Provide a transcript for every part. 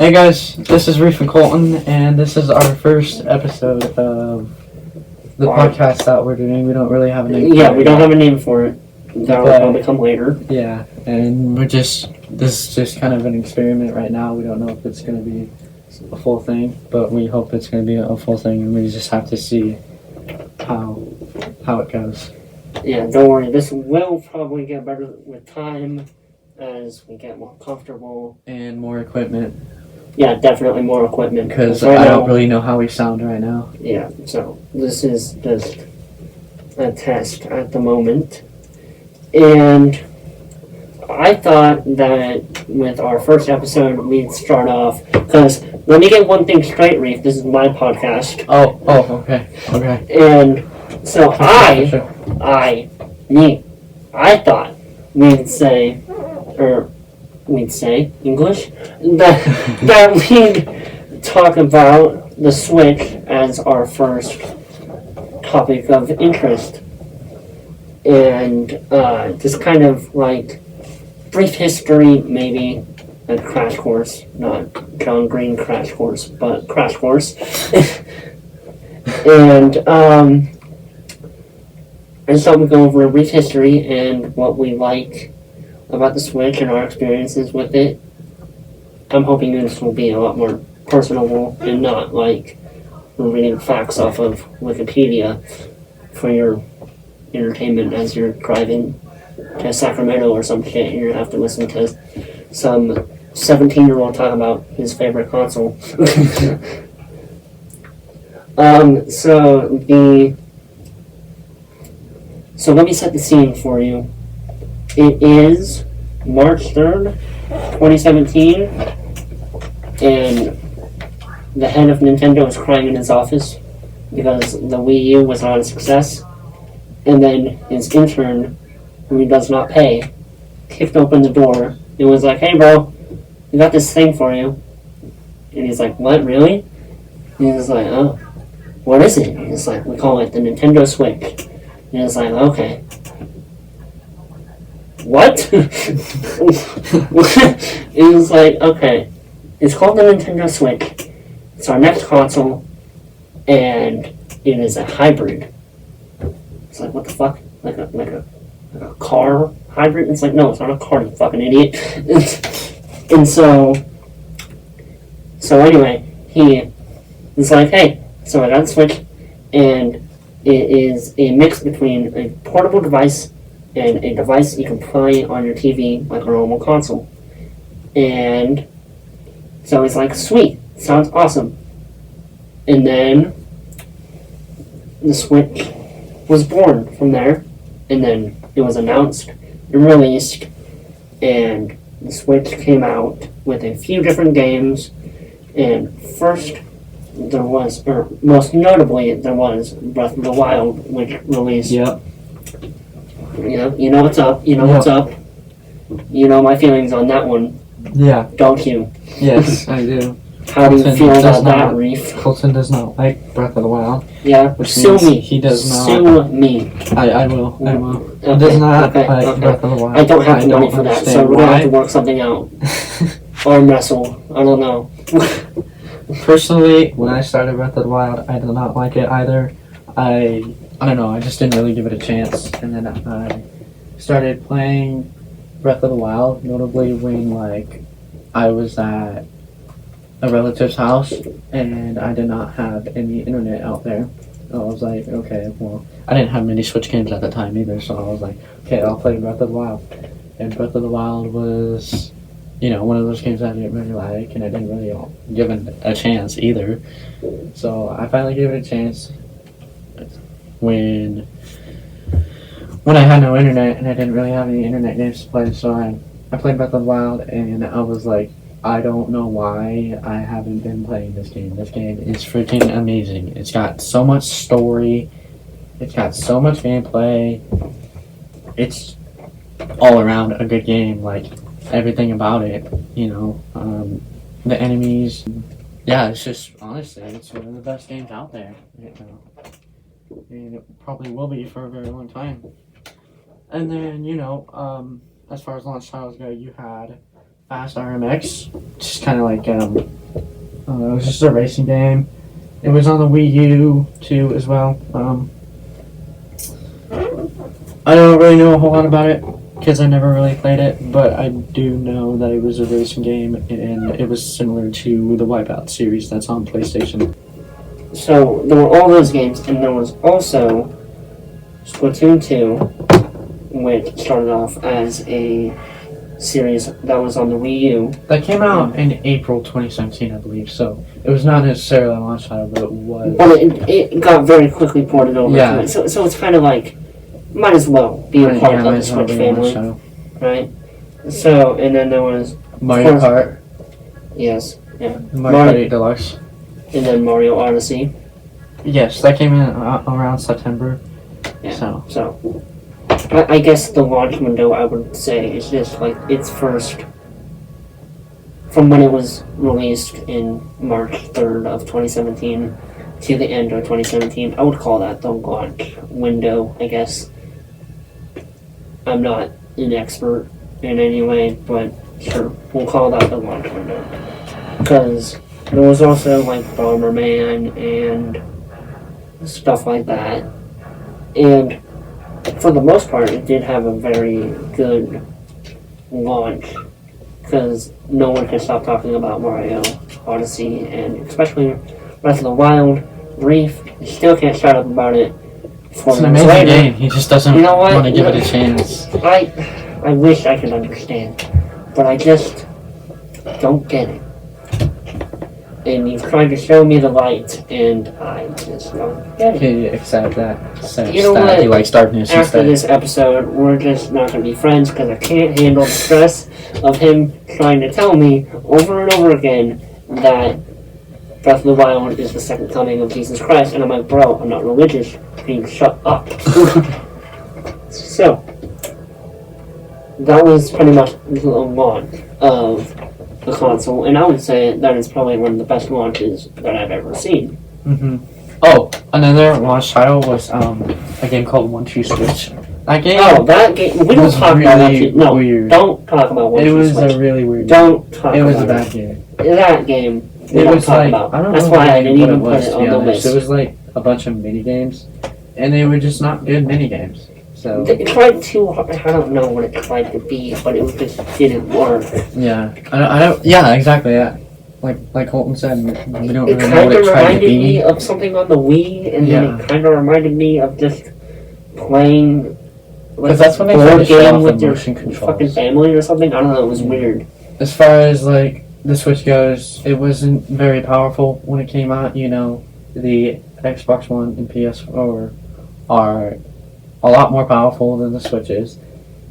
Hey guys, this is Rief and Colton, and this is our first episode of the podcast that we're doing. We don't really have a name. Yeah, we don't have a name for it. That will probably come later. Yeah, and this is just kind of an experiment right now. We don't know if it's going to be a full thing, but we hope it's going to be a full thing, and we just have to see how it goes. Yeah, don't worry. This will probably get better with time as we get more comfortable. And more equipment. Yeah, definitely more equipment. Because I don't really know how we sound right now. Yeah, so this is just a test at the moment. And I thought that with our first episode, we'd start off, because let me get one thing straight, Rief. This is my podcast. Oh, okay. And so I thought we'd say English, that we'd talk about the Switch as our first topic of interest. And just kind of like brief history, maybe a crash course, not John Green crash course, but crash course. And I just thought we'd go over a brief history and what we like about the Switch and our experiences with it. I'm hoping this will be a lot more personable and not like we're reading facts off of Wikipedia for your entertainment as you're driving to Sacramento or some shit and you have to listen to some 17-year-old talk about his favorite console. So let me set the scene for you. It is March 3rd, 2017, and the head of Nintendo is crying in his office because the Wii U was not a success. And then his intern, who he does not pay, kicked open the door and was like, "Hey bro, we got this thing for you." And he's like, "What, really?" And he's like, "Oh, what is it?" And he's like, "We call it the Nintendo Switch." And he's like, "Okay." What? It was like, okay, it's called the Nintendo Switch. It's our next console, and it is a hybrid. It's like, what the fuck? Like a car hybrid? It's like, no, it's not a car, you fucking idiot. And so anyway, he was like, hey, so I got the Switch, and it is a mix between a portable device and a device you can play on your TV like a normal console. And so it's like, sweet, sounds awesome. And then the Switch was born from there, and then it was announced and released, and the Switch came out with a few different games, and first there was, or most notably, there was Breath of the Wild, which released. Yep. You know what's up. You know what's up. You know my feelings on that one. Yeah. Don't you? Yes, I do. How do you feel about that, Rief? Colton does not like Breath of the Wild. Yeah. Sue me. He does not. Sue me. I will. Okay. He does not like okay. Breath of the Wild. I don't have the money for that, so we're gonna have to work something out. Or wrestle. I don't know. Personally, when I started Breath of the Wild, I did not like it either. I don't know, I just didn't really give it a chance. And then I started playing Breath of the Wild, notably when, like, I was at a relative's house and I did not have any internet out there. So I was like, okay, well, I didn't have many Switch games at the time either, so I was like, okay, I'll play Breath of the Wild. And Breath of the Wild was, one of those games I didn't really like, and I didn't really give it a chance either. So I finally gave it a chance when I had no internet and I didn't really have any internet games to play. So I played Breath of the Wild, and I was like, I don't know why I haven't been playing this game. This game is freaking amazing. It's got so much story. It's got so much gameplay. It's all around a good game. Like, everything about it, the enemies. Yeah, it's just, honestly, it's one of the best games out there. And it probably will be for a very long time. And then, as far as launch titles go, you had Fast RMX. Just kind of like it was just a racing game. It was on the Wii U too as well. I don't really know a whole lot about it because I never really played it, but I do know that it was a racing game and it was similar to the Wipeout series that's on PlayStation. So there were all those games, and there was also Splatoon 2, which started off as a series that was on the Wii U. That came out in April 2017, I believe, so it was not necessarily a launch title, but it was. But it got very quickly ported over Yeah. to it. So it's kind of like, might as well be a part of the Switch family, Title. right? So, and then there was Mario Kart. Yes, yeah. Mario Kart 8 Deluxe. And then Mario Odyssey. Yes, that came in around September. Yeah. So I guess the launch window, I would say, is just like its first, from when it was released in March 3rd of 2017 to the end of 2017. I would call that the launch window, I guess. I'm not an expert in any way, but sure, we'll call that the launch window. Because there was also like Bomberman and stuff like that. And for the most part, it did have a very good launch. Because no one can stop talking about Mario Odyssey, and especially Breath of the Wild, Reef. You still can't shut up about it. It's an amazing game. He just doesn't want to give it a chance. I wish I could understand, but I just don't get it. And you've tried to show me the light, and I just don't get it. Can you accept that? Since You know what? He likes darkness After instead. this episode, we're just not going to be friends because I can't handle the stress of him trying to tell me over and over again that Breath of the Wild is the second coming of Jesus Christ. And I'm like, bro, I'm not religious. Can you shut up? So, that was pretty much the launch of the console, and I would say that is probably one of the best launches that I've ever seen. Mm-hmm. Oh, another launch title was a game called One Two Switch. That game. Oh, that game. We don't talk about One Two. No, weird. don't talk about One It Two was Switch. a really weird. Don't talk. It was about a bad game. That game. It was like about. I don't That's know why I didn't what even it was, put it to on be the honest. list. It was like a bunch of mini games, and they were just not good mini games. So It tried too hard. I don't know what it tried to be, but it just didn't work. yeah, I don't. Yeah, exactly. Yeah, like Colton said, we don't It really know kind what of it tried to reminded be. me of something on the Wii, and then it kind of reminded me of just playing. Because that's when they tried to show off the motion fucking controls. family or something. I don't know. It was weird. As far as like the Switch goes, it wasn't very powerful when it came out. You know, the Xbox One and PS4 are a lot more powerful than the Switch is.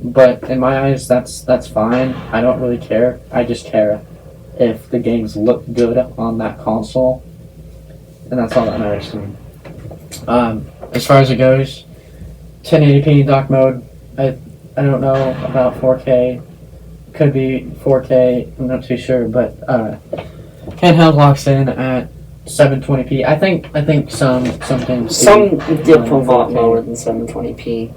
But in my eyes, that's fine. I don't really care. I just care if the games look good on that console, and that's all that matters to me. As far as it goes, 1080p dock mode. I don't know about 4K. Could be 4K. I'm not too sure, but handheld locks in at 720p. I think some games. Some did a lot lower than 720p.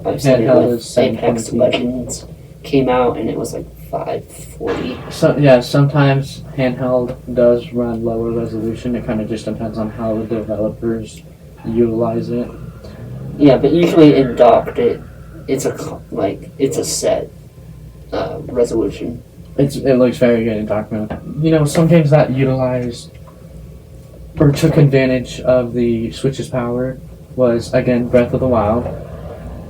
I've seen it Handheld with is Apex 720p. Legends came out and it was like 540. So yeah, sometimes handheld does run lower resolution. It kind of just depends on how the developers utilize it. Yeah, but usually in docked it's a set resolution. It looks very good in dock mode. You know, some games that utilized or took advantage of the Switch's power was again Breath of the Wild.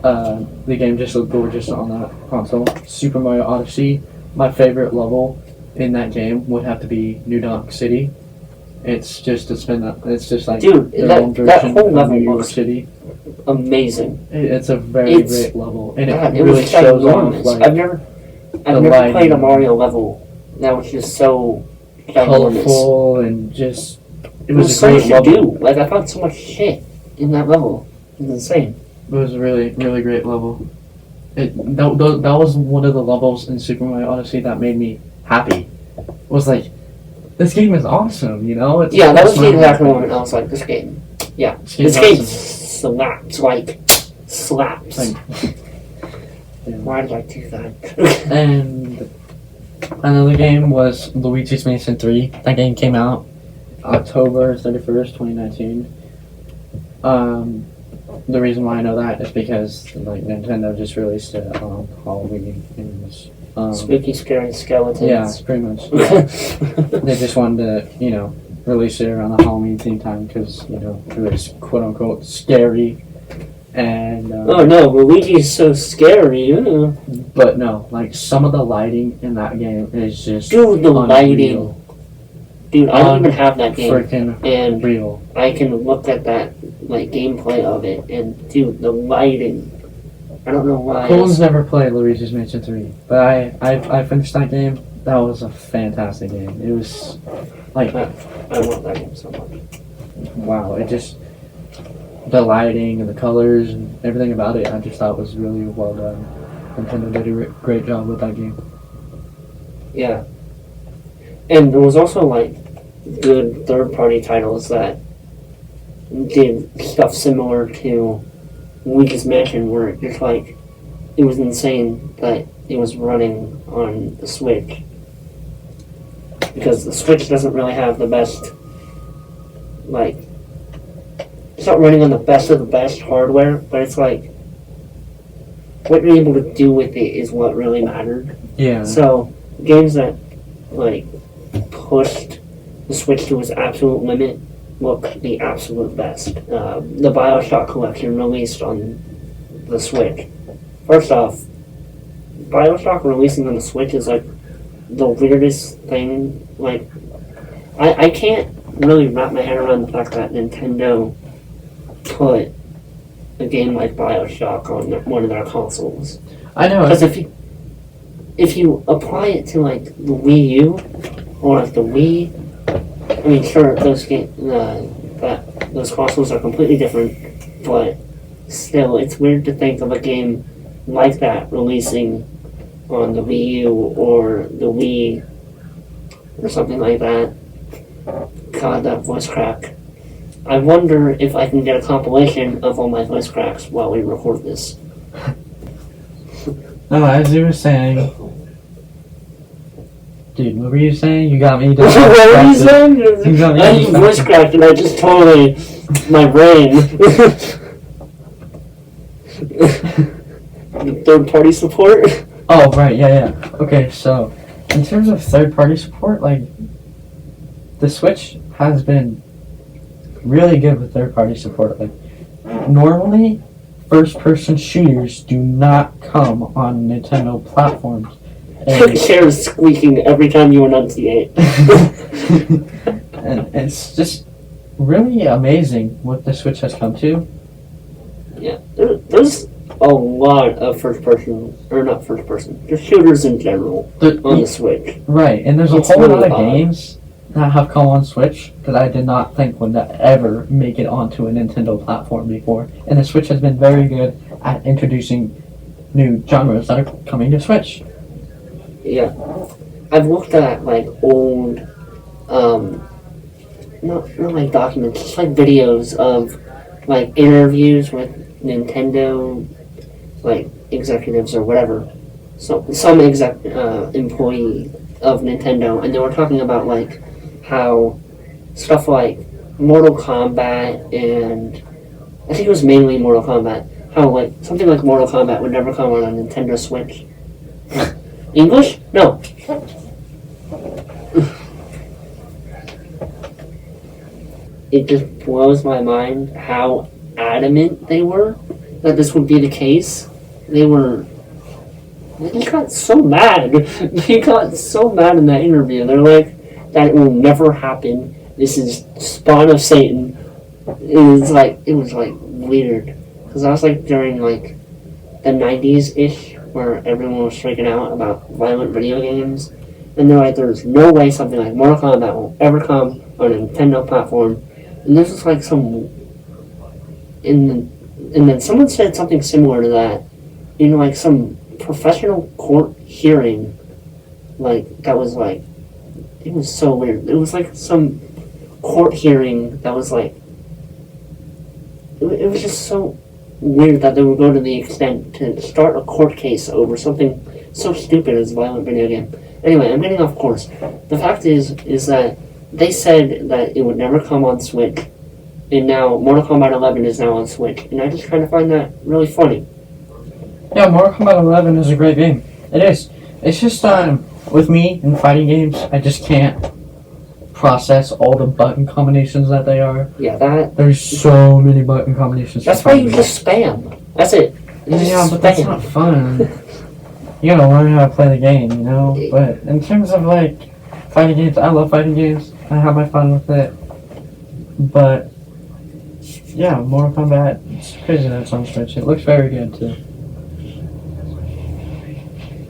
The game just looked gorgeous on that console. Super Mario Odyssey. My favorite level in that game would have to be New Donk City. It's just like Dude, their that own version whole of level New York looks City. Amazing. It's a very great level, and God, it really was shows ginormous. off like I've never lighting. played a Mario level that was just so ginormous. colorful and just it was a so great much to level. do. Like I found so much shit in that level. It was insane. It was a really, really great level. That was one of the levels in Super Mario Odyssey that made me happy. It was like, this game is awesome, you know? It's Yeah, that was the my exact favorite. moment I was like, this game. Yeah, This game's this game awesome. slaps. Like, slaps. Like, Why did I do that? And another game was Luigi's Mansion 3. That game came out October 31st, 2019. The reason why I know that is because like Nintendo just released it on Halloween. And it was, Spooky, scary skeletons. yeah, pretty much. They just wanted to, release it around the Halloween theme time because, it was quote unquote scary. And oh no, Luigi's so scary. but no, like some of the lighting in that game is just Dude, the unreal. lighting. Dude, I don't even have that game. Freaking and real. I can look at that like gameplay of it, and dude, the lighting. I don't know why. Colin's never played Luigi's Mansion 3, but I finished that game. That was a fantastic game. It was like I love that game so much. wow. It just the lighting and the colors and everything about it. I just thought was really well done. Nintendo did a great job with that game. Yeah. And there was also like good third-party titles that did stuff similar to Luigi's Mansion, where it just like it was insane that it was running on the Switch, because the Switch doesn't really have the best, like, it's not running on the best of the best hardware, but it's like what you're able to do with it is what really mattered. Yeah. So games that like pushed the Switch to its absolute limit look the absolute best. The BioShock collection released on the Switch. First off, BioShock releasing on the Switch is like the weirdest thing. Like, I can't really wrap my head around the fact that Nintendo put a game like BioShock on one of their consoles. I know. Because if you apply it to like the Wii U or like the Wii, I mean, sure, those those consoles are completely different, but still, it's weird to think of a game like that releasing on the Wii U or the Wii or something like that. God, that voice crack. I wonder if I can get a compilation of all my voice cracks while we record this. No, as you were saying, dude, what were you saying? You got me. What were you saying? You got me. I just voice cracked and I just totally my brain. Third-party support. Oh right, yeah. Okay, so in terms of third-party support, like the Switch has been really good with third-party support. Like normally, first-person shooters do not come on Nintendo platforms. The chair is squeaking every time you enunciate. And it's just really amazing what the Switch has come to. Yeah, there's a lot of just shooters in general on the Switch. Right, and there's It's a whole really lot of odd. games that have come on Switch that I did not think would ever make it onto a Nintendo platform before. And the Switch has been very good at introducing new genres that are coming to Switch. Yeah, I've looked at like old, not like documents, just like videos of like interviews with Nintendo, like executives or whatever. So some employee of Nintendo, and they were talking about like how stuff like Mortal Kombat and I think it was mainly Mortal Kombat. How like something like Mortal Kombat would never come on a Nintendo Switch. English? No. It just blows my mind how adamant they were that this would be the case. They got so mad. They got so mad in that interview. They're like, that it will never happen. This is spawn of Satan. It was like weird. Because I was like during like the 90s-ish where everyone was freaking out about violent video games. And they're like, there's no way something like Mortal Kombat will ever come on a Nintendo platform. And this is like some... And then someone said something similar to that in like some professional court hearing. Like, that was like... It was so weird. It was like some court hearing that was like... It was just so weird that they would go to the extent to start a court case over something so stupid as a violent video game. Anyway, I'm getting off course. The fact is that they said that it would never come on Switch, and now Mortal Kombat 11 is now on Switch, and I just kind of find that really funny. Yeah, Mortal Kombat 11 is a great game. It is. It's just, with me in fighting games, I just can't process all the button combinations that they are. Yeah, There's so many button combinations. that's why you just spam. That's it. Yeah, but that's not fun. You gotta learn how to play the game, you know? But in terms of, like, fighting games, I love fighting games. I have my fun with it. But, yeah, Mortal Kombat, it's crazy that it's on Switch. It looks very good, too.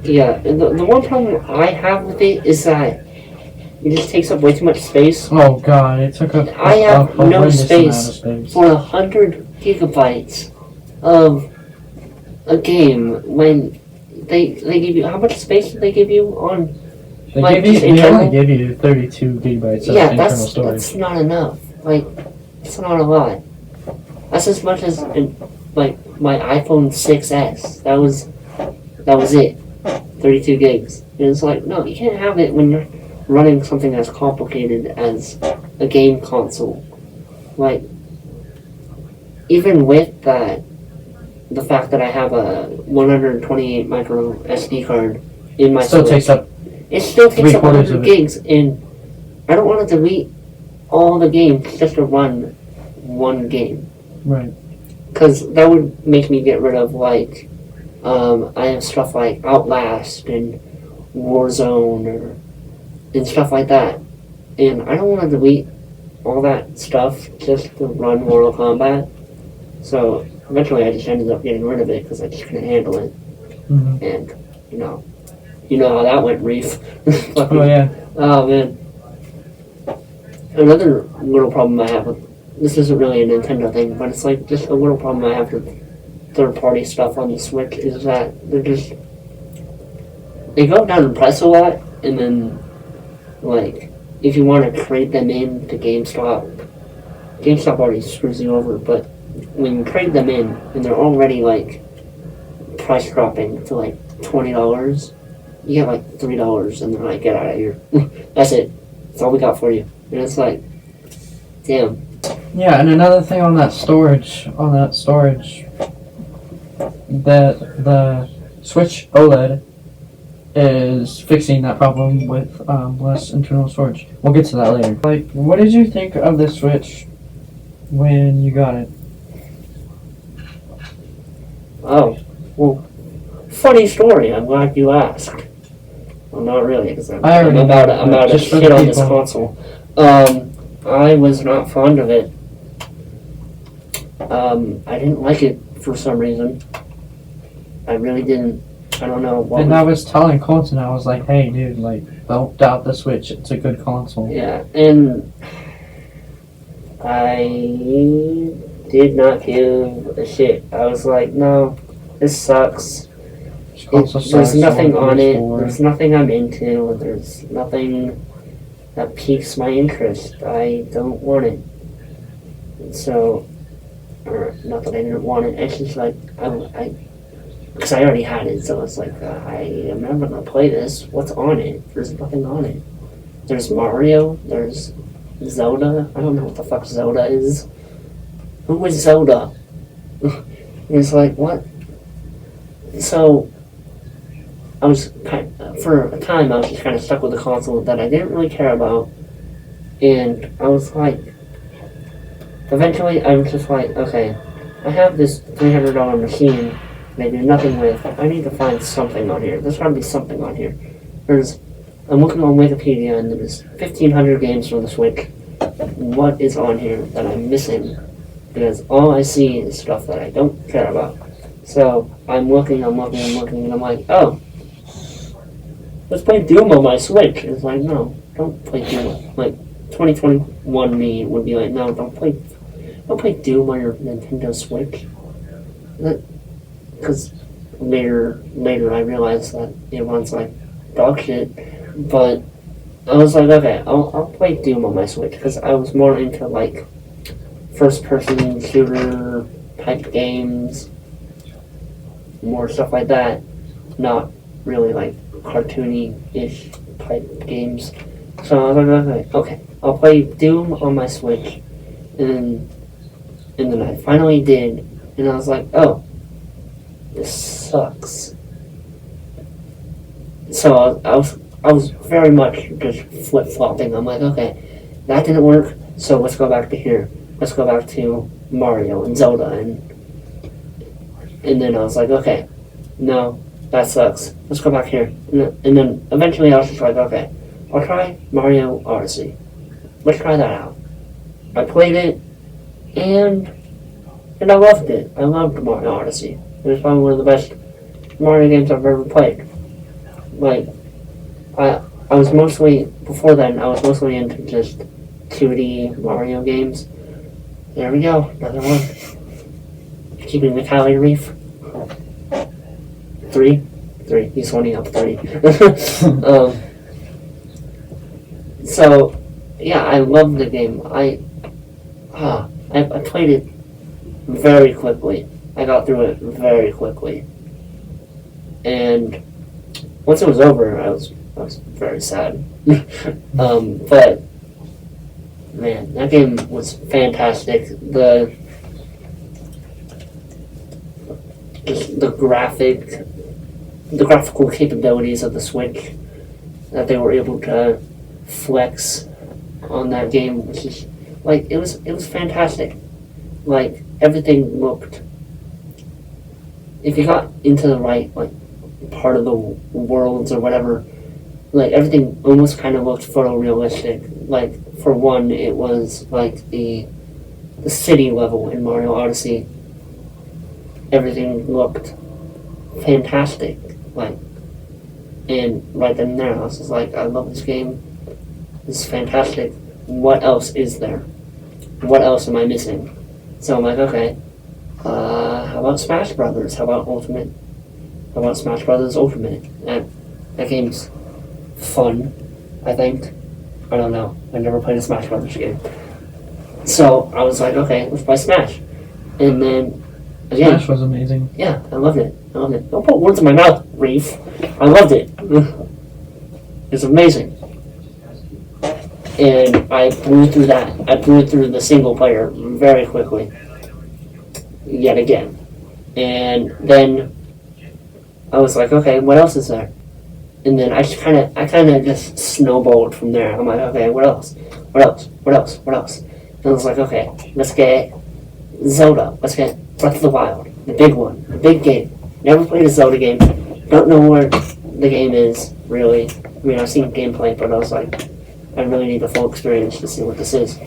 Yeah, and the one problem I have with it is that it just takes up way too much space. Oh god, it took up I have a no horrendous amount of space for 100 gigabytes of a game when they give you, how much space did they give you on? They, like, they only give you 32 gigabytes of internal storage. That's not enough. Like, it's not a lot. That's as much as like my iPhone 6s. That was it. 32 gigs. And it's like, no, you can't have it when you're running something as complicated as a game console. Like, even with that, the fact that I have a 128 micro SD card in my Still Switch, takes up it still takes up 3/4 of 100 it. gigs, and I don't want to delete all the games just to run one game. right. Because that would make me get rid of, like, I have stuff like Outlast and Warzone and stuff like that. And I don't want to delete all that stuff just to run Mortal Kombat. So eventually I just ended up getting rid of it because I just couldn't handle it. Mm-hmm. And, you know how that went, Reef. Oh yeah. Oh, man. Another little problem I have with, this isn't really a Nintendo thing, but it's like just a little problem I have with third-party stuff on the Switch is that they go down in price a lot, and then, like, if you want to trade them in to GameStop already screws you over, but when you trade them in, and they're already, like, price dropping to, like, $20, you get, like, $3, and they're like, get out of here. That's it. That's all we got for you. And it's like, damn. Yeah, and another thing on that storage, the Switch OLED is fixing that problem with less internal storage. We'll get to that later. Like, what did you think of the Switch when you got it? Oh, well, funny story. I'm glad you asked. Well, not really, because I'm about to just for shit the on this people. console. I was not fond of it. I didn't like it for some reason. I really didn't. I don't know what. And I was telling Colton, I was like, hey, dude, like, don't doubt the Switch. It's a good console. Yeah, and I did not give a shit. I was like, no, this sucks. This console There's sucks, nothing I want on it. PS4. There's nothing I'm into. There's nothing that piques my interest. I don't want it. So, or not that I didn't want it. It's just like because I already had it. So it's like I am never gonna play this. What's on it? There's nothing on it. There's Mario. There's Zelda. I don't know what the fuck Zelda is. Who is Zelda? It's like what? So. I was for a time I was just kind of stuck with a console that I didn't really care about, and I was like, eventually I was just like, okay, I have this $300 machine that I do nothing with. I need to find something on here. There's gotta be something on here. I'm looking on Wikipedia and there's 1,500 games for the Switch. What is on here that I'm missing? Because all I see is stuff that I don't care about. So I'm looking, and I'm like, oh. Let's play Doom on my Switch. It's like, no, don't play Doom. Like, 2021 me would be like, no, don't play Doom on your Nintendo Switch. Because later I realized that it runs like dog shit. But I was like, okay, I'll play Doom on my Switch because I was more into like first-person shooter type games, more stuff like that. Not really like cartoony-ish type games. So I was like, okay, I'll play Doom on my Switch, and then I finally did, and I was like, oh, this sucks. So I was very much just flip-flopping. I'm like, okay, that didn't work, so let's go back to here. Let's go back to Mario and Zelda, and then I was like, okay, no, that sucks. Let's go back here. And then eventually I was just like, okay, I'll try Mario Odyssey. Let's try that out. I played it, and I loved it. I loved Mario Odyssey. It was probably one of the best Mario games I've ever played. Like, I was mostly, before then, I was mostly into just 2D Mario games. There we go, another one. Keeping the tally, Rief. 3? 3. He's holding up 3. So, yeah, I love the game. I played it very quickly. I got through it very quickly. And once it was over, I was very sad. But man, that game was fantastic. The graphical capabilities of the Switch that they were able to flex on that game, which is like it was fantastic. Like everything looked, if you got into the right like part of the worlds or whatever, like everything almost kind of looked photorealistic. Like for one, it was like the city level in Mario Odyssey. Everything looked fantastic. Like, and right then and there, I was just like, I love this game. This is fantastic. What else is there? What else am I missing? So I'm like, okay, how about Smash Brothers? How about Ultimate? How about Smash Brothers Ultimate? That game's fun, I think. I don't know. I never played a Smash Brothers game. So I was like, okay, let's play Smash. And then, again, Smash was amazing. yeah, I loved it. Don't put words in my mouth, Rief. I loved it. It's amazing. And I blew through that. I blew through the single player very quickly. Yet again. And then I was like, okay, what else is there? And then I kind of just snowballed from there. I'm like, okay, what else? What else? What else? What else? And I was like, okay, let's get Zelda. Let's get Breath of the Wild. The big one. The big game. Never played a Zelda game. Don't know where the game is, really. I mean, I've seen gameplay, but I was like, I really need the full experience to see what this is.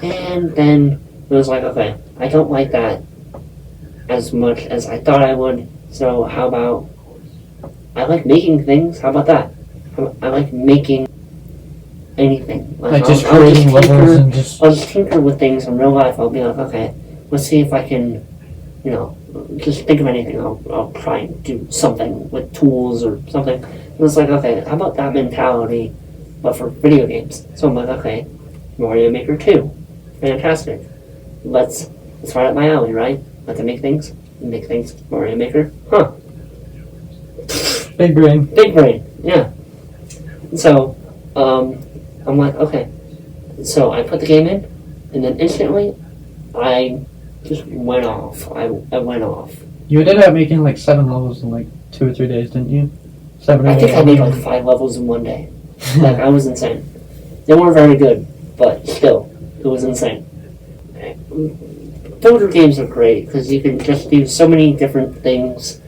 And then it was like, okay, I don't like that as much as I thought I would. So how about, I like making things. How about that? I like making anything. Like just creating levels and just... I'll just tinker with things in real life. I'll be like, okay, let's see if I can, just think of anything. I'll try and do something with tools or something. And it's like, okay, how about that mentality, but for video games? So I'm like, okay, Mario Maker 2. Fantastic. It's right up my alley, right? Like to make things. Mario Maker. Huh. Big brain. Big brain, yeah. So, I'm like, okay. So I put the game in, and then instantly, I just went off. I went off. You ended up making like 7 levels in like 2 or 3 days, didn't you? 7 or 8 I think I made like 5 levels in one day. Like, I was insane. They weren't very good, but still, it was insane. Builder games are great, because you can just do so many different things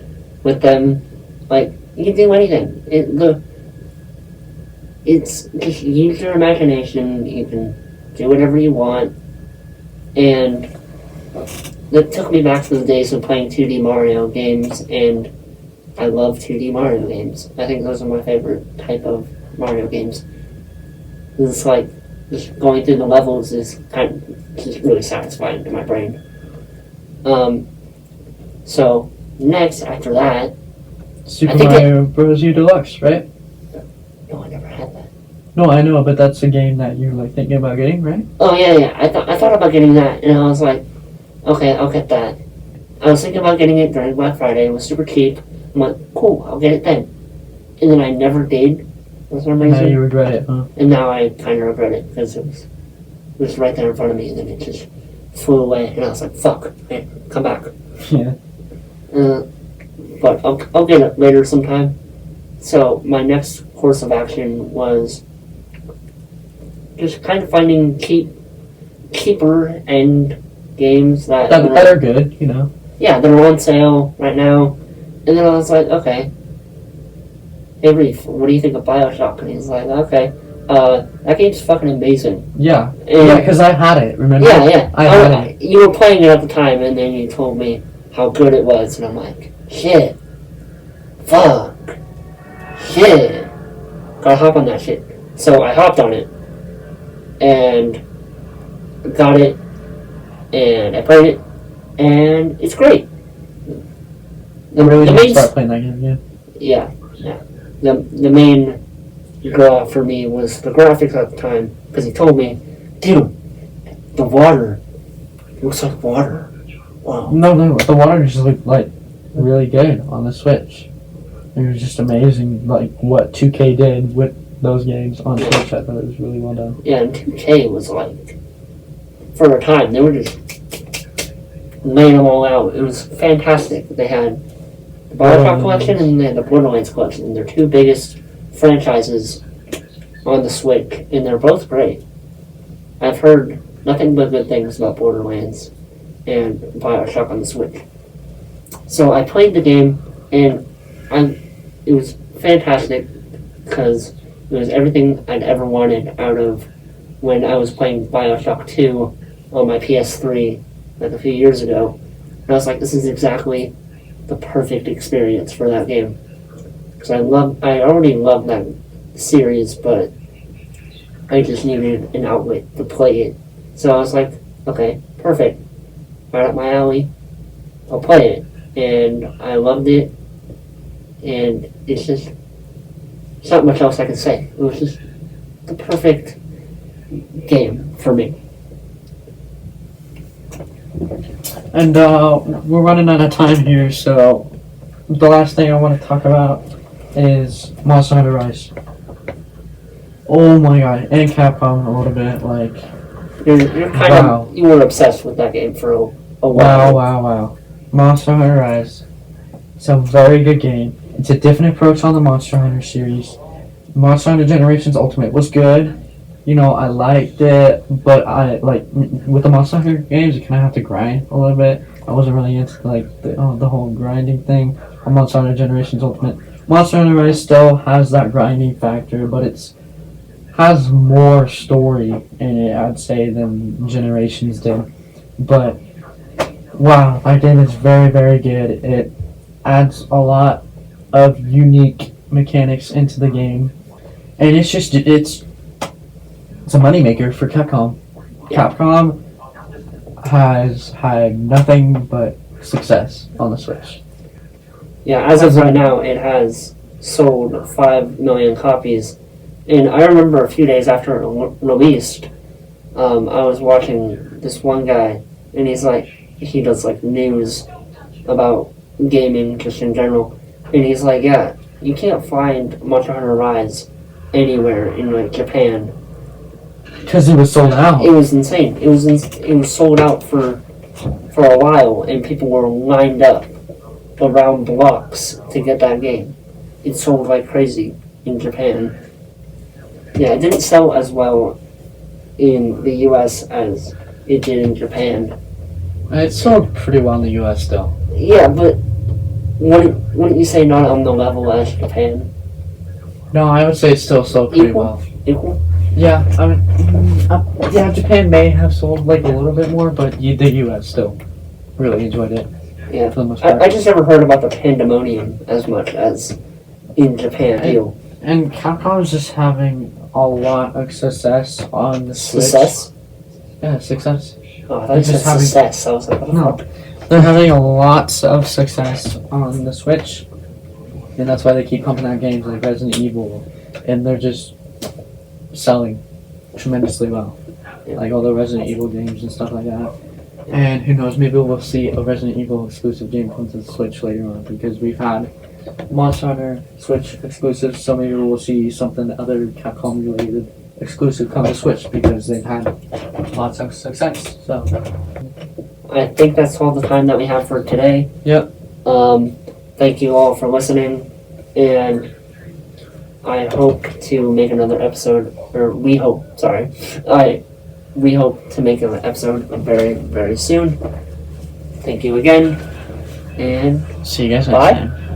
with them. Like, you can do anything. It's just use your imagination. You can do whatever you want. And that took me back to the days of playing 2D Mario games, and I love 2D Mario games. I think those are my favorite type of Mario games. It's like, just going through the levels is kind of just really satisfying to my brain. So, next, after that... Super Mario Bros. U Deluxe, right? No, I never had that. No, I know, but that's a game that you're like thinking about getting, right? Oh, yeah. I thought about getting that, and I was like, okay, I'll get that. I was thinking about getting it during Black Friday. It was super cheap. I'm like, cool, I'll get it then. And then I never did. For some Now reason. you regret it, huh? And now I kind of regret it because it was right there in front of me, and then it just flew away. And I was like, fuck, man, come back. Yeah. But I'll get it later sometime. So my next course of action was just kind of finding cheaper end games that are good, you know. Yeah, they're on sale right now. And then I was like, okay, hey Reef, what do you think of Bioshock? And he's like, okay, that game's fucking amazing. Yeah. And Yeah, because I had it, remember? Yeah. I had it. You were playing it at the time, and then you told me how good it was, and I'm like, shit, fuck, shit, gotta hop on that shit. So I hopped on it, and got it, and I played it, and it's great. I really need to start playing that game again. Yeah. The main draw for me was the graphics at the time, because he told me, dude, the water looks like water. Wow. No, the water just looked like really good on the Switch. It was just amazing, like what 2K did with those games on Switch. I thought it was really well done. Yeah, and 2K was like, for a time, they were just laying them all out. It was fantastic. They had the Bioshock collection and they had the Borderlands collection, and they're two biggest franchises on the Switch, and they're both great. I've heard nothing but good things about Borderlands and Bioshock on the Switch. So I played the game, and it was fantastic because it was everything I'd ever wanted out of when I was playing Bioshock 2 on my PS3 like a few years ago. And I was like, this is exactly the perfect experience for that game. Because I already loved that series, but I just needed an outlet to play it. So I was like, okay, perfect. Right up my alley. I'll play it. And I loved it. And it's just, there's not much else I can say. It was just the perfect game for me. And we're running out of time here, so the last thing I want to talk about is Monster Hunter Rise. Oh my god, and Capcom a little bit, like... You're kind of, you were obsessed with that game for a while. Wow. Monster Hunter Rise. It's a very good game. It's a different approach on the Monster Hunter series. Monster Hunter Generations Ultimate was good. You know, I liked it, but with the Monster Hunter games, you kind of have to grind a little bit. I wasn't really into, like, the whole grinding thing on Monster Hunter Generations Ultimate. Monster Hunter Rise still has that grinding factor, but it's has more story in it, I'd say, than Generations did. But, wow, that game is very, very good. It adds a lot of unique mechanics into the game. And it's a moneymaker for Capcom. Yeah. Capcom has had nothing but success on the Switch. Yeah, as of right now, it has sold 5 million copies. And I remember a few days after it released, I was watching this one guy, and he does like news about gaming just in general. And he's like, yeah, you can't find Monster Hunter Rise anywhere in like Japan. Because it was sold out. It was insane. It was sold out for a while, and people were lined up around blocks to get that game. It sold like crazy in Japan. Yeah, it didn't sell as well in the US as it did in Japan. It sold pretty well in the US still. Yeah, but wouldn't you say not on the level as Japan? No, I would say it still sold pretty well. Equal? Yeah, I mean, Japan may have sold like a little bit more, but the US still really enjoyed it. Yeah, for the most part. I just never heard about the pandemonium as much as in Japan too. And Capcom's just having a lot of success on the Switch. Success? Yeah, success. Oh, I thought you said success. I was like, what the fuck? They're having a lot of success on the Switch, and that's why they keep pumping out games like Resident Evil, and they're just selling tremendously well. Yeah. Like all the Resident Evil games and stuff like that. And who knows, maybe we'll see a Resident Evil exclusive game come to the Switch later on, because we've had Monster Hunter Switch exclusives, so maybe we'll see something other Capcom related exclusive come to Switch, because they've had lots of success. So I think that's all the time that we have for today. Yep. Thank you all for listening, and I hope to make another episode, or we hope to make an episode very, very soon. Thank you again, and see you guys next bye. time.